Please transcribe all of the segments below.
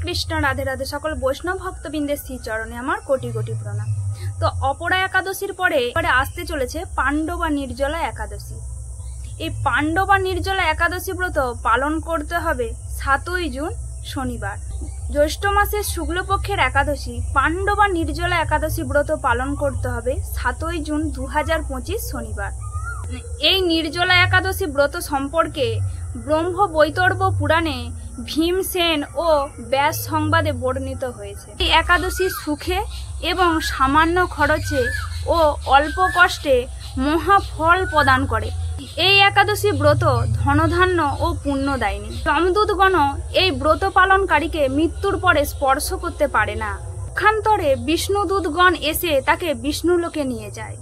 কৃষ্ণ। রাধে রাধে। সকল বৈষ্ণব ভক্তবৃন্দের শ্রীচরণে আমার কোটি কোটি প্রণাম। তো অপরা একাদশীর পরে আসতে চলেছে পাণ্ডবা নির্জলা একাদশী। এই পাণ্ডবা নির্জলা একাদশী ব্রত পালন করতে হবে 7ই জুন শনিবার। জ্যৈষ্ঠ মাসের শুক্লপক্ষের একাদশী পাণ্ডবা নির্জলা একাদশী ব্রত পালন করতে হবে 7ই জুন 2025 শনিবার। এই নির্জলা একাদশী ব্রত সম্পর্কে ব্রহ্ম বৈতর্ব পুরাণে ভীমসেন ও ব্যাস সংবাদে বর্ণিত হয়েছে। এই একাদশী সুখে এবং সামান্য খরচে ও অল্প কষ্টে মহা ফল প্রদান করে। এই একাদশী ব্রত ধনধান্য ও পুণ্যদায়িনী। যমদূতগণ এই ব্রত পালনকারীকে মৃত্যুর পরে স্পর্শ করতে পারে না। পক্ষান্তরে বিষ্ণুদূতগণ এসে তাকে বিষ্ণুলোকে নিয়ে যায়।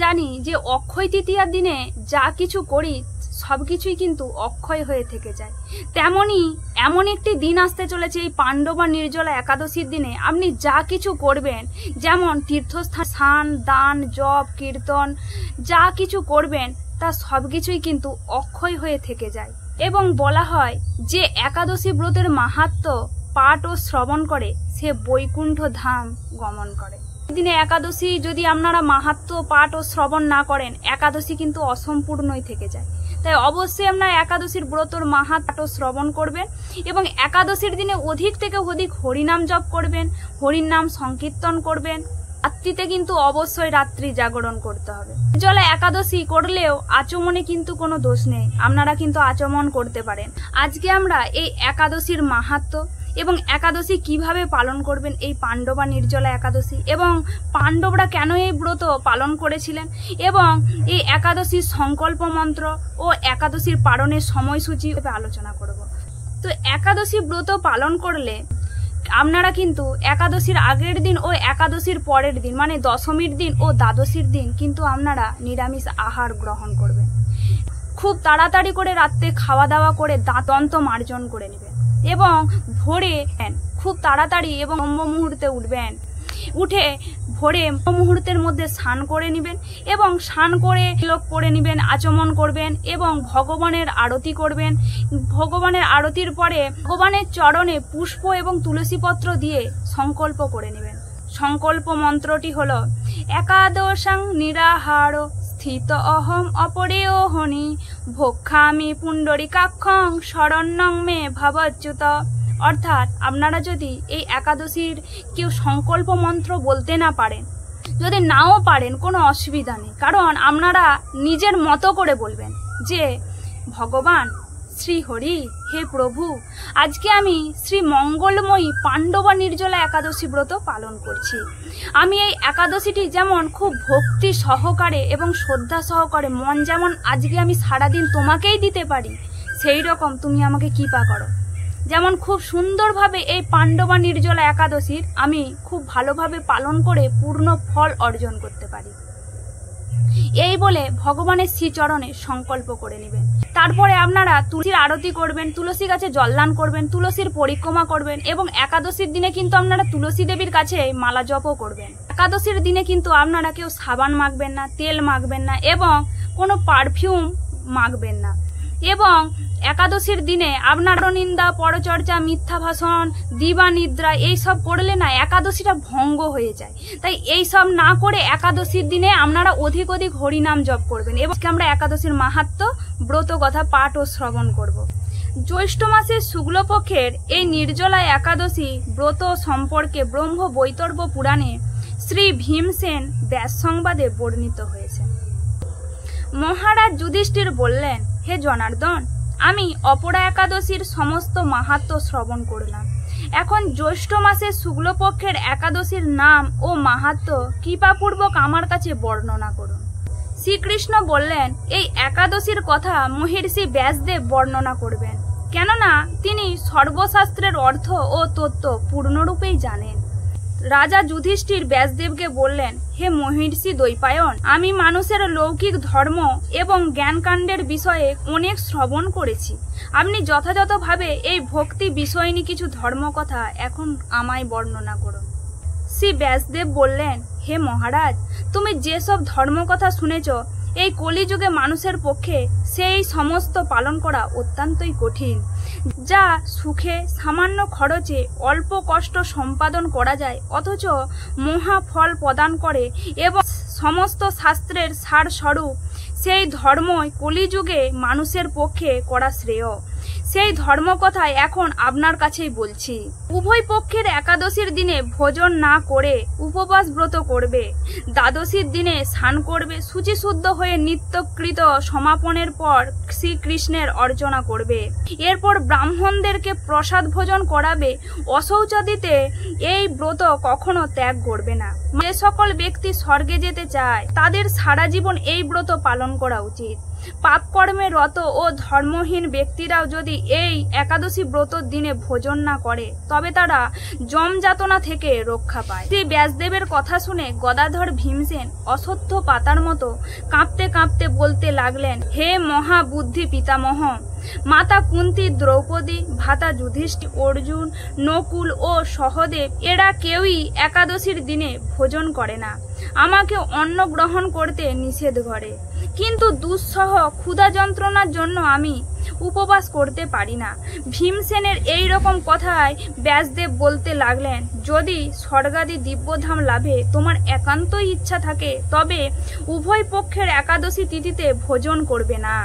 জানি যে অক্ষয় তৃতীয়ার দিনে যা কিছু করি সবকিছুই কিন্তু অক্ষয় হয়ে থেকে যায়। তেমনি এমন একটি দিন আসতে চলেছে এই পাণ্ডবা নির্জলা একাদশীর দিনে আপনি যা কিছু করবেন, যেমন তীর্থস্থান, স্নান, দান, জপ, কীর্তন যা কিছু করবেন তা সবকিছুই কিন্তু অক্ষয় হয়ে থেকে যায়। এবং বলা হয় যে একাদশী ব্রতের মাহাত্ম্য পাঠ ও শ্রবণ করে সে বৈকুণ্ঠ ধাম গমন করে। দিনে একাদশী যদি আপনারা মাহাত্ম্য পাঠ ও শ্রবণ না করেন একাদশী কিন্তু অসম্পূর্ণই থেকে যায়। তাই অবশ্যই আপনারা একাদশীর ব্রতর মাহাত্ম্য শ্রবণ করবেন এবং একাদশীর দিনে অধিক থেকে অধিক হরিনাম জপ করবেন, হরির নাম সংকীর্তন করবেন। রাত্রিতে কিন্তু অবশ্যই রাত্রি জাগরণ করতে হবে। নির্জলা একাদশী করলেও আচমনে কিন্তু কোনো দোষ নেই, আপনারা কিন্তু আচমন করতে পারেন। আজকে আমরা এই একাদশীর মাহাত্ম্য এবং একাদশী কিভাবে পালন করবেন, এই পাণ্ডবা নির্জলা একাদশী এবং পাণ্ডবরা কেন এই ব্রত পালন করেছিলেন এবং এই একাদশীর সংকল্প মন্ত্র ও একাদশীর পালনের সময়সূচি আলোচনা করব। তো একাদশী ব্রত পালন করলে আপনারা কিন্তু একাদশীর আগের দিন ও একাদশীর পরের দিন মানে দশমীর দিন ও দ্বাদশীর দিন কিন্তু আপনারা নিরামিষ আহার গ্রহণ করবেন। খুব তাড়াতাড়ি করে রাত্রে খাওয়া দাওয়া করে দন্ত মার্জন করে নেবেন এবং ভোরে খুব তাড়াতাড়ি এবং ব্রহ্ম মুহূর্তে উঠবেন। উঠে ভোরে মুহূর্তের মধ্যে স্নান করে নেবেন এবং স্নান করে তিলক পরে নেবেন, আচমন করবেন এবং ভগবানের আরতি করবেন। ভগবানের আরতির পরে ভগবানের চরণে পুষ্প এবং তুলসীপত্র দিয়ে সংকল্প করে নেবেন। সংকল্প মন্ত্রটি হলো একাদশাং নিরাহার স্থিত অহম অপরেয়হনি ভক্ষামি পুণ্ডরিকাক্ষং শরণ্যং মে ভবচ্যুত। অর্থাৎ আপনারা যদি এই একাদশীর কেউ সংকল্প মন্ত্র বলতে না পারেন, যদি নাও পারেন কোনো অসুবিধা নেই, কারণ আপনারা নিজের মতো করে বলবেন যে ভগবান শ্রী হরি, হে প্রভু, আজকে আমি শ্রী মঙ্গলময়ী পাণ্ডবা নির্জলা একাদশী ব্রত পালন করছি। আমি এই একাদশীটি যেমন খুব ভক্তি সহকারে এবং শ্রদ্ধা সহকারে মন যেমন আজকে আমি সারাদিন তোমাকেই দিতে পারি, সেই রকম তুমি আমাকে কৃপা করো। যেমন খুব সুন্দরভাবে এই পাণ্ডবা নির্জলা একাদশীর আমি খুব ভালোভাবে পালন করে পূর্ণ ফল অর্জন করতে পারি। এই বলে ভগবানের শ্রীচরণে সংকল্প করে নেবেন। তারপরে আপনারা তুলসীর আরতি করবেন, তুলসী গাছে জলদান করবেন, তুলসীর পরিক্রমা করবেন এবং একাদশীর দিনে কিন্তু আপনারা তুলসী দেবীর কাছে মালা জপও করবেন। একাদশীর দিনে কিন্তু আপনারা কেউ সাবান মাখবেন না, তেল মাখবেন না এবং কোনো পারফিউম মাখবেন না। এবং একাদশীর দিনে আপনার নিন্দা, পরচর্চা, মিথ্যা ভাষণ, দিবা নিদ্রা এইসব করলে না একাদশীটা ভঙ্গ হয়ে যায়। তাই এইসব না করে একাদশীর দিনে আপনারা অধিক অধিক হরিনাম জপ করবেন। এবং আমরা একাদশীর মাহাত্ম্য ব্রত কথা পাঠ ও শ্রবণ করব। জ্যৈষ্ঠ মাসের শুক্লপক্ষের এই নির্জলা একাদশী ব্রত সম্পর্কে ব্রহ্ম বৈতর্ব পুরাণে শ্রী ভীমসেন ব্যাস সংবাদে বর্ণিত হয়েছে। মহারাজ যুধিষ্ঠির বললেন, হে জনার্দন, আমি অপরা একাদশীর সমস্ত মাহাত্ম্য শ্রবণ করলাম। এখন জ্যৈষ্ঠ মাসের শুক্লপক্ষের একাদশীর নাম ও মাহাত্ম্য কৃপাপূর্বক আমার কাছে বর্ণনা করুন। শ্রীকৃষ্ণ বললেন, এই একাদশীর কথা মহর্ষি ব্যাসদেব বর্ণনা করবেন, কেননা তিনি সর্বশাস্ত্রের অর্থ ও তত্ত্ব পূর্ণরূপেই জানেন। রাজা যুধিষ্ঠির ব্যাসদেবকে বললেন, হে মহর্ষি দ্বৈপায়ন, আমি মানুষের লৌকিক ধর্ম এবং জ্ঞানকাণ্ডের বিষয়ে অনেক শ্রবণ করেছি। আপনি যথাযথভাবে এই ভক্তি বিষয়নী কিছু ধর্মকথা এখন আমায় বর্ণনা করুন। শ্রী ব্যাসদেব বললেন, হে মহারাজ, তুমি যেসব ধর্মকথা শুনেছ এই কলিযুগে মানুষের পক্ষে সেই সমস্ত পালন করা অত্যন্তই কঠিন, যা সুখে সামান্য খরচে অল্প কষ্ট সম্পাদন করা যায়, অথচ মহা ফল প্রদান করে এবং সমস্ত শাস্ত্রের সারস্বরূপ। সেই ধর্মই কলিযুগে মানুষের পক্ষে করা শ্রেয়। সেই ধর্ম কথা এখন আপনার কাছেই বলছি। উভয় পক্ষের একাদশীর দিনে ভোজন না করে উপবাস ব্রত করবে। দ্বাদশীর দিনে স্নান করবে, শুচিশুদ্ধ হয়ে নিত্যকৃত সমাপনের পর শ্রীকৃষ্ণের অর্চনা করবে। এরপর ব্রাহ্মণদেরকে প্রসাদ ভোজন করাবে। অশৌচাদিতে এই ব্রত কখনো ত্যাগ করবে না। যে সকল ব্যক্তি স্বর্গে যেতে চায় তাদের সারা জীবন এই ব্রত পালন করা উচিত। পাপ কর্মে রত ও ধর্মহীন ব্যক্তিরাও যদি এই একাদশী ব্রতর দিনে ভোজন না করে তবে তারা যম যাতনা থেকে রক্ষা পায়। শ্রী ব্যাসদেবের কথা শুনে গদাধর ভীমসেন অশ্বত্থ পাতার মতো কাঁপতে কাঁপতে বলতে লাগলেন, হে মহাবুদ্ধি পিতামহ, মাতা কুন্তী, দ্রৌপদী, ভ্রাতা যুধিষ্ঠির, অর্জুন, নকুল ও সহদেব এরা কেউই একাদশীর দিনে ভোজন করে না। আমাকে অন্ন গ্রহণ করতে নিষেধ করে, কিন্তু দুঃসহ ক্ষুধা যন্ত্রণার জন্য আমি উপবাস করতে পারি না। ভীমসেনের এই রকম কথায় ব্যাসদেব বলতে লাগলেন, যদি স্বর্গাদি দিব্যধাম লাভে তোমার একান্তই ইচ্ছা থাকে তবে উভয় পক্ষের একাদশী তিথিতে ভোজন করবে না।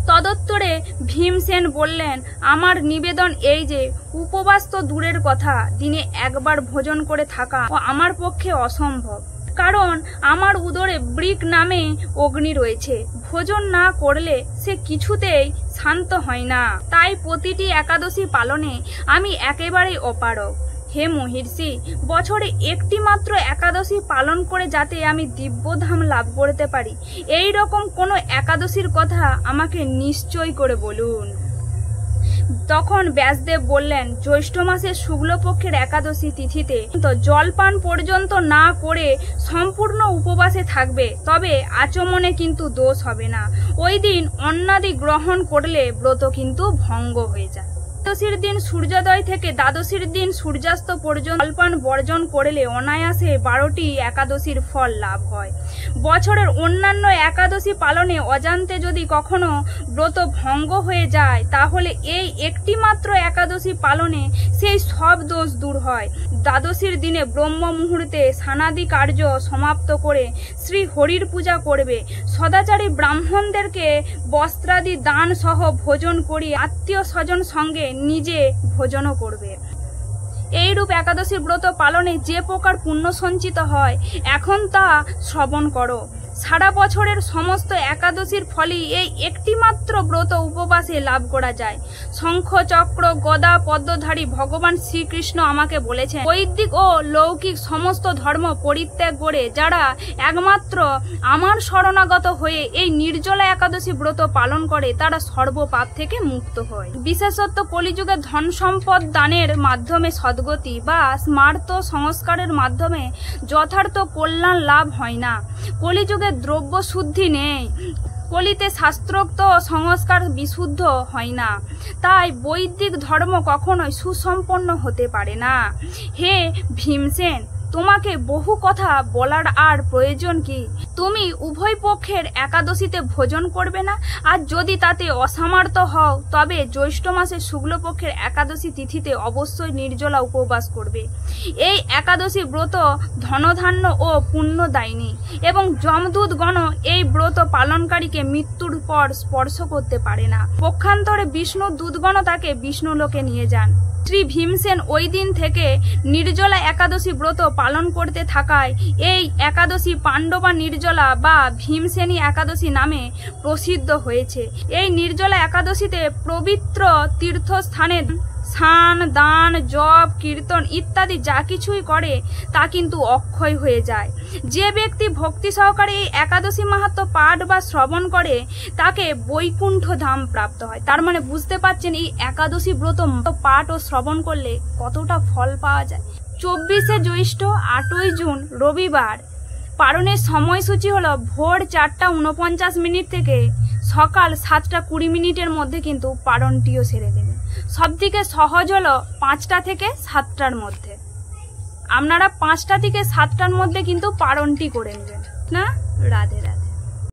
তদুত্তরে ভীমসেন বললেন, আমার নিবেদন এই যে উপবাস তো দূরের কথা, দিনে একবার ভোজন করে থাকা আমার পক্ষে অসম্ভব, কারণ আমার উদরে বৃক নামে অগ্নি রয়েছে। ভোজন না করলে সে কিছুতেই শান্ত হয় না। তাই প্রতিটি একাদশী পালনে আমি একেবারেই অপারগ। হে মহর্ষি, বছরে একটি মাত্র একাদশী পালন করে যাতে আমি দিব্যধাম লাভ করতে পারি, এই রকম কোনো একাদশীর কথা আমাকে নিশ্চয় করে বলুন। তখন ব্যাসদেব বললেন, জ্যৈষ্ঠ মাসের শুক্লপক্ষের একাদশী তিথিতে জলপান পর্যন্ত না করে সম্পূর্ণ উপবাসে থাকবে, তবে আচমনে কিন্তু দোষ হবে না। ওই দিন অন্নাদি গ্রহণ করলে ব্রত কিন্তু ভঙ্গ হয়ে যায়। দ্বাদশীর দিন সূর্যোদয় থেকে দ্বাদশীর দিন সূর্যাস্ত পর্যন্ত জলপান বর্জন করলে অনায়াসে 12টি একাদশীর ফল লাভ হয়। বছরের অন্যান্য একাদশী পালনে অজান্তে যদি কখনো ব্রত ভঙ্গ হয়ে যায় তাহলে এই একটি মাত্র একাদশী পালনে সেই সব দোষ দূর হয়। দ্বাদশীর দিনে ব্রহ্ম মুহূর্তে স্নানাদি কার্য সমাপ্ত করে শ্রী হরির পূজা করবে। সদাচারী ব্রাহ্মণদেরকে বস্ত্রাদি দান সহ ভোজন করিয়ে আত্মীয় স্বজন সঙ্গে নিজে ভোজনও করবে। এইরূপ একাদশী ব্রত পালনে যে প্রকার পুণ্য সঞ্চিত হয় এখন তা শ্রবণ করো। সারা বছরের সমস্ত একাদশীর ফলই এই একটি মাত্র ব্রত উপবাসে লাভ করা যায়। শঙ্খ চক্র গদা পদ্মধারী ভগবান শ্রীকৃষ্ণ আমাকে বলেছেন, বৈদিক ও লৌকিক সমস্ত ধর্ম পরিত্যাগ করে যারা একমাত্র আমার শরণাগত হয়ে এই নির্জলা একাদশী ব্রত পালন করে তারা সর্বপাপ থেকে মুক্ত হয়। বিশেষত কলিযুগে ধন সম্পদ দানের মাধ্যমে সদ্গতি বা স্মার্ত সংস্কারের মাধ্যমে যথার্থ কল্যাণ লাভ হয় না। কলিযুগে দ্রব্য শুদ্ধি নেই, কলিতে শাস্ত্রোক্ত সংস্কার বিশুদ্ধ হয় না, তাই বৈদিক ধর্ম কখনোই সুসম্পন্ন হতে পারে না। হে ভীমসেন, তোমাকে বহু কথা বলার আর প্রয়োজন কি? তুমি উভয় পক্ষের একাদশীতে ভোজন করবে না, আর যদি তাতে অসামর্থ্য হও তবে জ্যৈষ্ঠ মাসের শুক্লপক্ষের একাদশী তিথিতে অবশ্যই নির্জলা উপবাস করবে। এই একাদশী ব্রত ধনধান্য ও পুণ্যদায়িনী এবং যমদূতগণ এই ব্রত পালনকারীকে মৃত্যুর পর স্পর্শ করতে পারে না। পক্ষান্তরে বিষ্ণু দূতগণ তাকে বিষ্ণুলোকে নিয়ে যান। শ্রী ভীমসেন ওই দিন থেকে নির্জলা একাদশী ব্রত পালন করতে থাকায় এই একাদশী পাণ্ডবা নির্জলা বা ভীমসেনী একাদশী নামে প্রসিদ্ধ হয়েছে। এই নির্জলা একাদশীতে পবিত্র তীর্থস্থানে স্নান দান জপ কীর্তন ইত্যাদি যা কিছুই করে তা কিন্তু অক্ষয় হয়ে যায়। যে ব্যক্তি ভক্তি সহকারে এই একাদশী মাহাত্ম্য পাঠ বা শ্রবণ করে তাকে বৈকুণ্ঠ ধাম প্রাপ্ত হয়। তার মানে বুঝতে পারছেন এই একাদশী ব্রত পাঠ ও শ্রবণ করলে কতটা ফল পাওয়া যায়। 24শে জ্যৈষ্ঠ 8ই জুন রবিবার পালনের সময়সূচি হলো ভোর 4:49 থেকে সকাল 7:20 মধ্যে কিন্তু পালনটিও সেরে দেবেন। সবথেকে সহজ হলো 5টা থেকে 7টার মধ্যে। আপনারা 5টা থেকে 7টার মধ্যে কিন্তু পালনটি করে নেবেন না। রাধে রাধে।